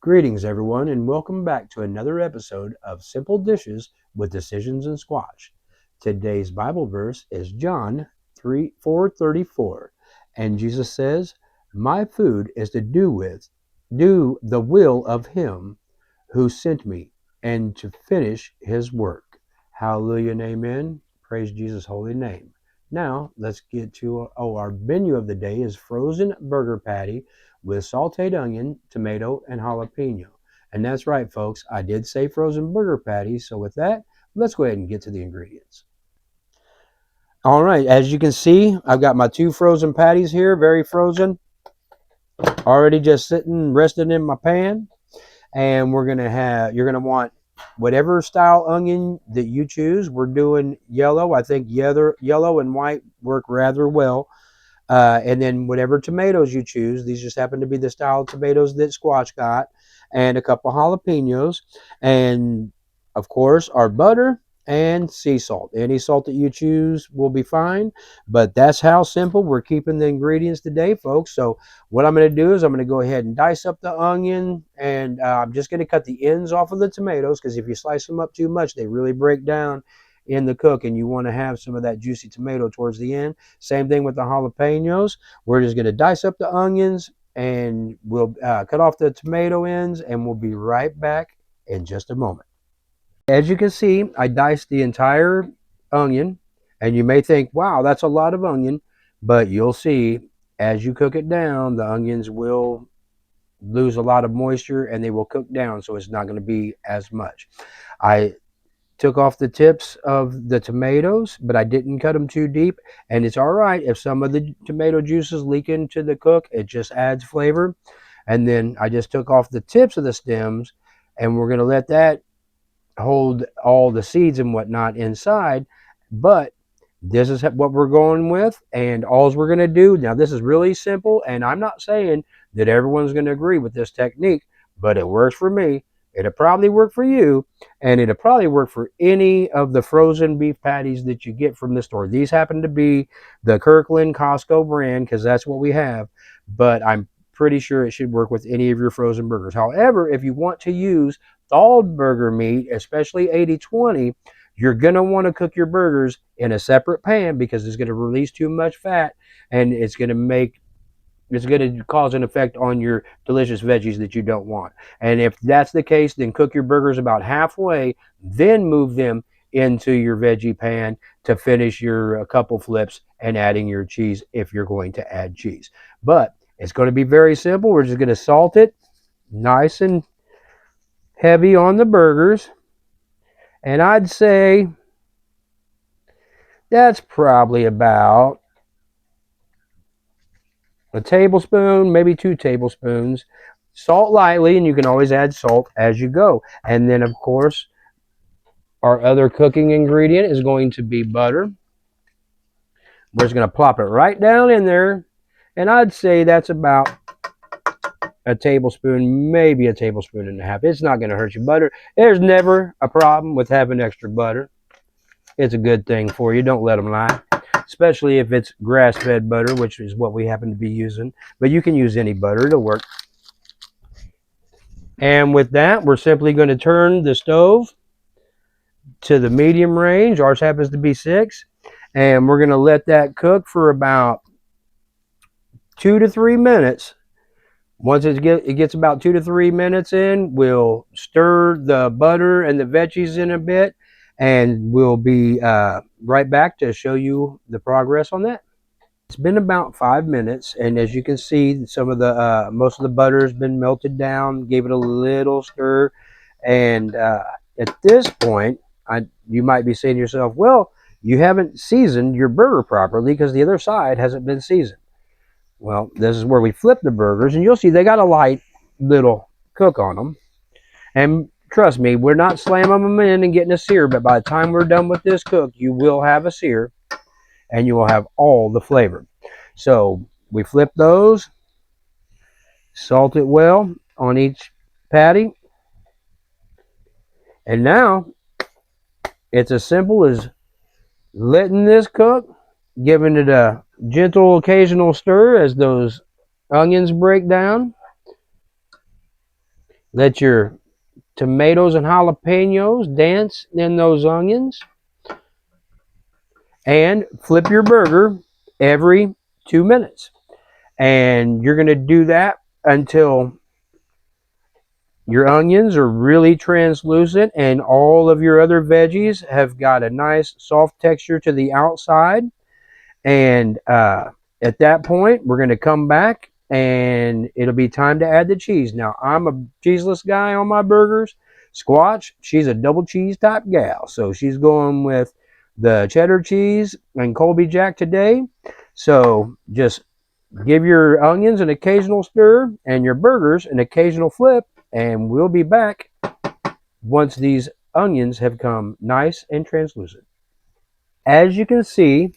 Greetings, everyone, and welcome back to another episode of Simple Dishes with Decisions and Squash. Today's Bible verse is John 4:34, and Jesus says, "My food is to do the will of Him who sent me, and to finish His work." Hallelujah and amen. Praise Jesus' holy name. Now let's get to our menu of the day is frozen burger patty with sauteed onion, tomato, and jalapeno. And that's right, folks, I did say frozen burger patties. So with that, let's go ahead and get to the ingredients. All right, as you can see, I've got my two frozen patties here, very frozen, already just sitting, resting in my pan. And you're gonna want whatever style onion that you choose. We're doing yellow. I think yellow and white work rather well. And then whatever tomatoes you choose, these just happen to be the style of tomatoes that Squash got, and a couple jalapenos, and of course our butter and sea salt. Any salt that you choose will be fine, but that's how simple we're keeping the ingredients today, folks. So what I'm going to do is I'm going to go ahead and dice up the onion, and I'm just going to cut the ends off of the tomatoes, because if you slice them up too much, they really break down in the cook, and you want to have some of that juicy tomato towards the end. Same thing with the jalapenos. We're just going to dice up the onions, and we'll cut off the tomato ends, and we'll be right back in just a moment. As you can see, I diced the entire onion, and you may think, wow, that's a lot of onion, but you'll see as you cook it down, the onions will lose a lot of moisture and they will cook down, so it's not going to be as much. I took off the tips of the tomatoes, but I didn't cut them too deep, and it's all right if some of the tomato juices leak into the cook. It just adds flavor. And then I just took off the tips of the stems, and we're going to let that hold all the seeds and whatnot inside. But this is what we're going with, and all we're going to do now, this is really simple, and I'm not saying that everyone's going to agree with this technique, but it works for me. It'll probably work for you, and it'll probably work for any of the frozen beef patties that you get from the store. These happen to be the Kirkland Costco brand, because that's what we have, but I'm pretty sure it should work with any of your frozen burgers. However, if you want to use thawed burger meat, especially 80/20, you're going to want to cook your burgers in a separate pan, because it's going to release too much fat, and it's going to cause an effect on your delicious veggies that you don't want. And if that's the case, then cook your burgers about halfway, then move them into your veggie pan to finish your couple flips and adding your cheese if you're going to add cheese. But it's going to be very simple. We're just going to salt it nice and heavy on the burgers. And I'd say that's probably about a tablespoon, maybe 2 tablespoons. Salt lightly, and you can always add salt as you go. And then, of course, our other cooking ingredient is going to be butter. We're just going to plop it right down in there. And I'd say that's about a tablespoon, maybe a tablespoon and a half. It's not going to hurt you. Butter, there's never a problem with having extra butter. It's a good thing for you. Don't let them lie. Especially if it's grass-fed butter, which is what we happen to be using. But you can use any butter. It'll work. And with that, we're simply going to turn the stove to the medium range. Ours happens to be 6. And we're going to let that cook for about 2 to 3 minutes. Once it gets about 2 to 3 minutes in, we'll stir the butter and the veggies in a bit, and we'll be right back to show you the progress on that. It's been about 5 minutes, and as you can see, some of the most of the butter has been melted down. Gave it a little stir, and at this point, you might be saying to yourself, well, you haven't seasoned your burger properly because the other side hasn't been seasoned. Well, this is where we flip the burgers, and you'll see they got a light little cook on them. And trust me, we're not slamming them in and getting a sear, but by the time we're done with this cook, you will have a sear, and you will have all the flavor. So we flip those, salt it well on each patty, and now it's as simple as letting this cook, giving it a gentle occasional stir as those onions break down. Let your tomatoes and jalapenos dance in those onions. And flip your burger every 2 minutes. And you're going to do that until your onions are really translucent and all of your other veggies have got a nice soft texture to the outside. And at that point, we're going to come back and it'll be time to add the cheese. Now, I'm a cheeseless guy on my burgers. Squatch, she's a double cheese type gal. So she's going with the cheddar cheese and Colby Jack today. So just give your onions an occasional stir and your burgers an occasional flip, and we'll be back once these onions have come nice and translucent. As you can see,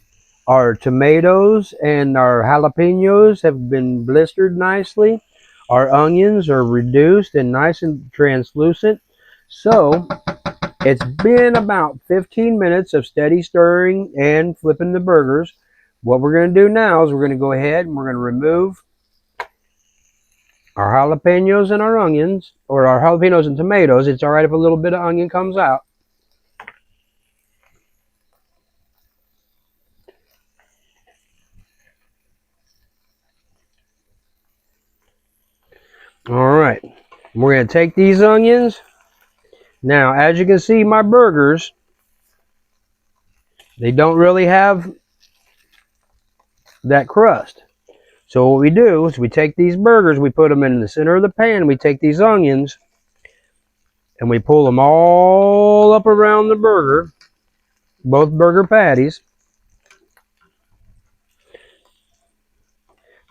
our tomatoes and our jalapenos have been blistered nicely. Our onions are reduced and nice and translucent. So it's been about 15 minutes of steady stirring and flipping the burgers. What we're going to do now is we're going to go ahead and we're going to remove our jalapenos and our onions, or our jalapenos and tomatoes. It's all right if a little bit of onion comes out. All right, we're going to take these onions. Now, as you can see, my burgers, they don't really have that crust. So what we do is we take these burgers, we put them in the center of the pan, we take these onions, and we pull them all up around the burger, both burger patties.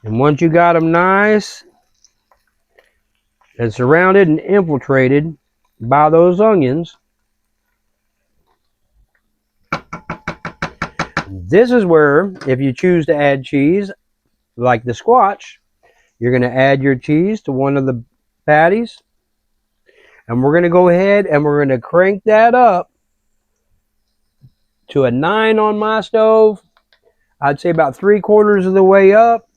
And once you got them nice and surrounded and infiltrated by those onions, this is where, if you choose to add cheese, like the Squatch, you're going to add your cheese to one of the patties. And we're going to go ahead and we're going to crank that up to a 9 on my stove. I'd say about 3/4 of the way up.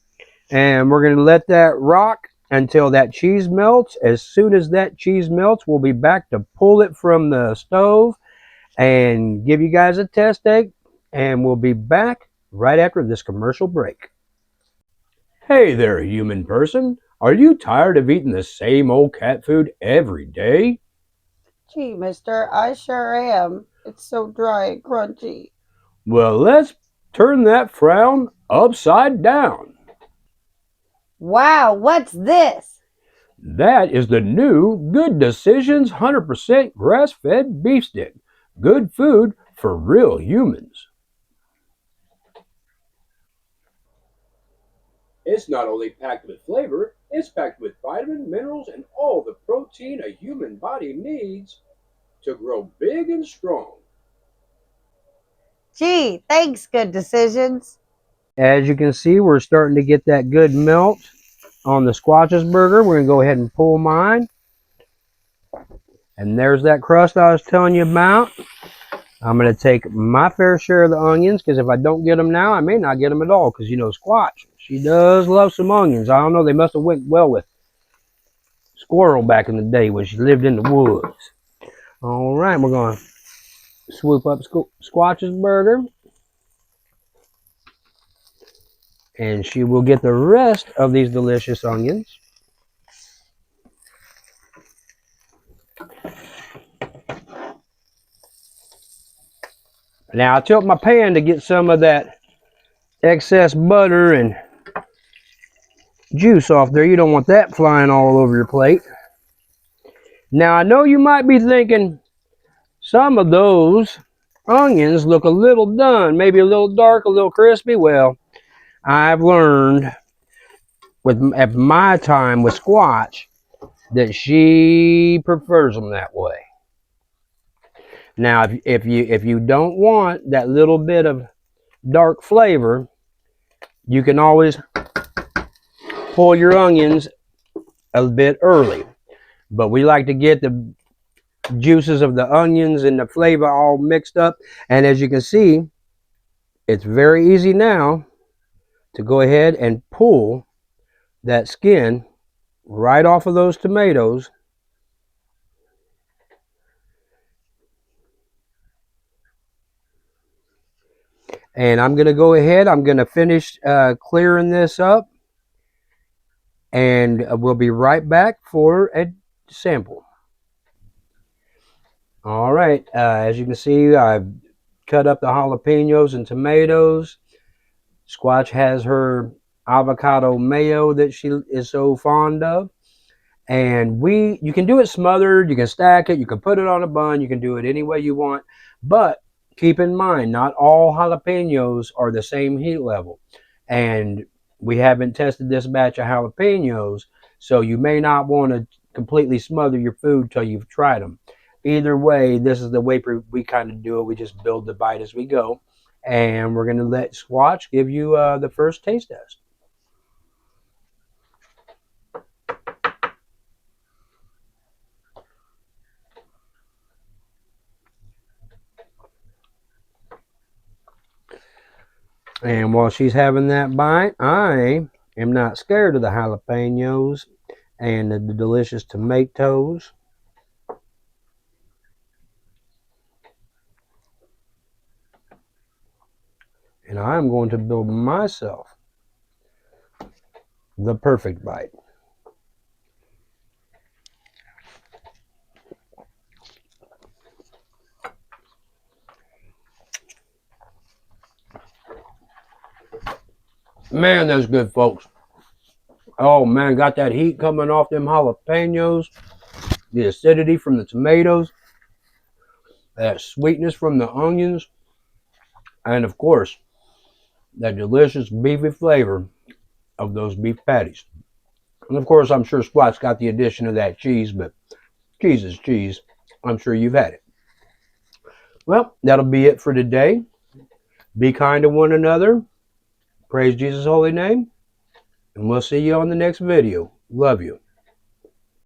And we're going to let that rock until that cheese melts. As soon as that cheese melts, we'll be back to pull it from the stove and give you guys a test egg. And we'll be back right after this commercial break. Hey there, human person. Are you tired of eating the same old cat food every day? Gee, mister, I sure am. It's so dry and crunchy. Well, let's turn that frown upside down. Wow, what's this? That is the new Good Decisions 100% grass-fed beef stick. Good food for real humans. It's not only packed with flavor, it's packed with vitamin, minerals, and all the protein a human body needs to grow big and strong. Gee, thanks, Good Decisions. As you can see, we're starting to get that good melt on the Squatch's burger. We're going to go ahead and pull mine. And there's that crust I was telling you about. I'm going to take my fair share of the onions, because if I don't get them now, I may not get them at all, because, you know, Squatch, she does love some onions. I don't know, they must have went well with Squirrel back in the day when she lived in the woods. All right, we're going to swoop up Squatch's burger, and she will get the rest of these delicious onions. Now, I tilt my pan to get some of that excess butter and juice off there. You don't want that flying all over your plate. Now, I know you might be thinking some of those onions look a little done, maybe a little dark, a little crispy. Well, I've learned at my time with Squatch that she prefers them that way. Now, if you don't want that little bit of dark flavor, you can always pull your onions a bit early. But we like to get the juices of the onions and the flavor all mixed up. And as you can see, it's very easy now to go ahead and pull that skin right off of those tomatoes And I'm going to go ahead. I'm going to finish clearing this up. And we'll be right back for a sample. All right. As you can see, I've cut up the jalapenos and tomatoes. Squatch has her avocado mayo that she is so fond of. And you can do it smothered, you can stack it, you can put it on a bun, you can do it any way you want. But keep in mind, not all jalapenos are the same heat level. And we haven't tested this batch of jalapenos, so you may not want to completely smother your food till you've tried them. Either way, this is the way we kind of do it. We just build the bite as we go. And we're going to let Squatch give you the first taste test. And while she's having that bite, I am not scared of the jalapenos and the delicious tomatoes. And I'm going to build myself the perfect bite. Man, that's good, folks. Oh man, got that heat coming off them jalapenos, the acidity from the tomatoes, that sweetness from the onions, and of course, that delicious beefy flavor of those beef patties. And of course, I'm sure Squat's got the addition of that cheese, but cheese is cheese. I'm sure you've had it. Well, that'll be it for today. Be kind to one another. Praise Jesus' holy name. And we'll see you on the next video. Love you.